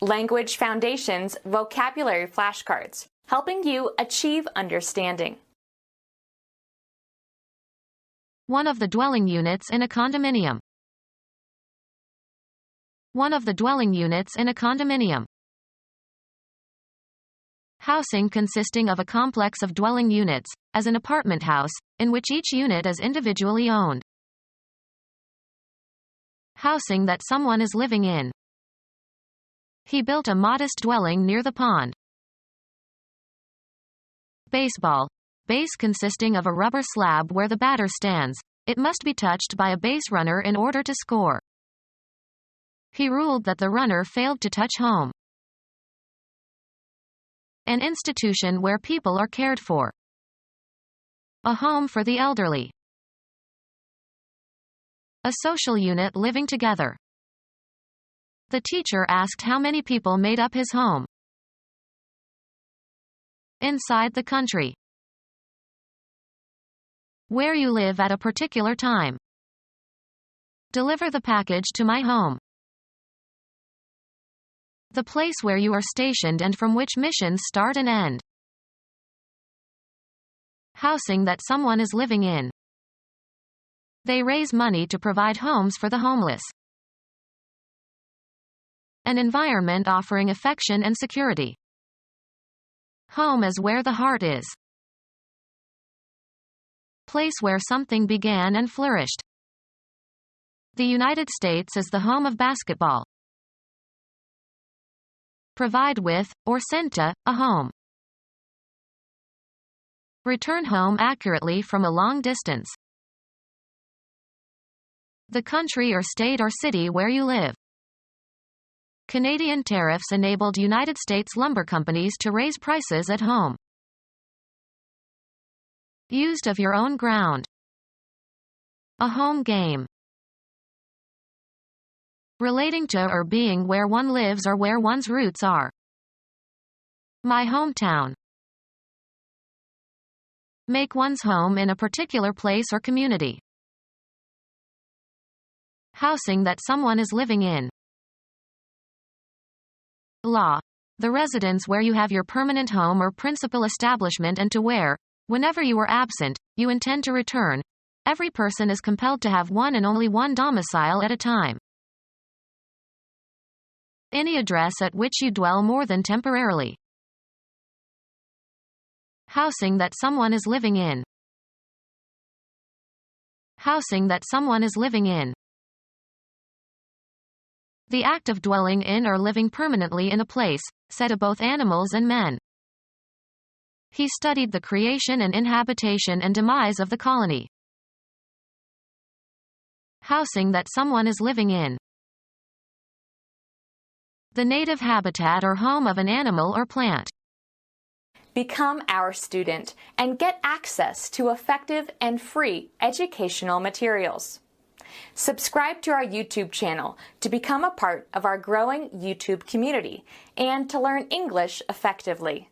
Language Foundations Vocabulary Flashcards, helping you achieve understanding. One of the dwelling units in a condominium. One of the dwelling units in a condominium. Housing consisting of a complex of dwelling units, as an apartment house, in which each unit is individually owned. Housing that someone is living in. He built a modest dwelling near the pond. Baseball. Base consisting of a rubber slab where the batter stands. It must be touched by a base runner in order to score. He ruled that the runner failed to touch home. An institution where people are cared for. A home for the elderly. A social unit living together. The teacher asked how many people made up his home. Inside the country. Where you live at a particular time. Deliver the package to my home. The place where you are stationed and from which missions start and end. Housing that someone is living in. They raise money to provide homes for the homeless. An environment offering affection and security. Home is where the heart is. Place where something began and flourished. The United States is the home of basketball. Provide with, or send to, a home. Return home accurately from a long distance. The country or state or city where you live. Canadian tariffs enabled United States lumber companies to raise prices at home. Used of your own ground. A home game. Relating to or being where one lives or where one's roots are. My hometown. Make one's home in a particular place or community. Housing that someone is living in. Law. The residence where you have your permanent home or principal establishment and to where, whenever you are absent, you intend to return. Every person is compelled to have one and only one domicile at a time. Any address at which you dwell more than temporarily. Housing that someone is living in. Housing that someone is living in. The act of dwelling in or living permanently in a place, said of both animals and men. He studied the creation and inhabitation and demise of the colony. Housing that someone is living in. The native habitat or home of an animal or plant. Become our student and get access to effective and free educational materials. Subscribe to our YouTube channel to become a part of our growing YouTube community and to learn English effectively.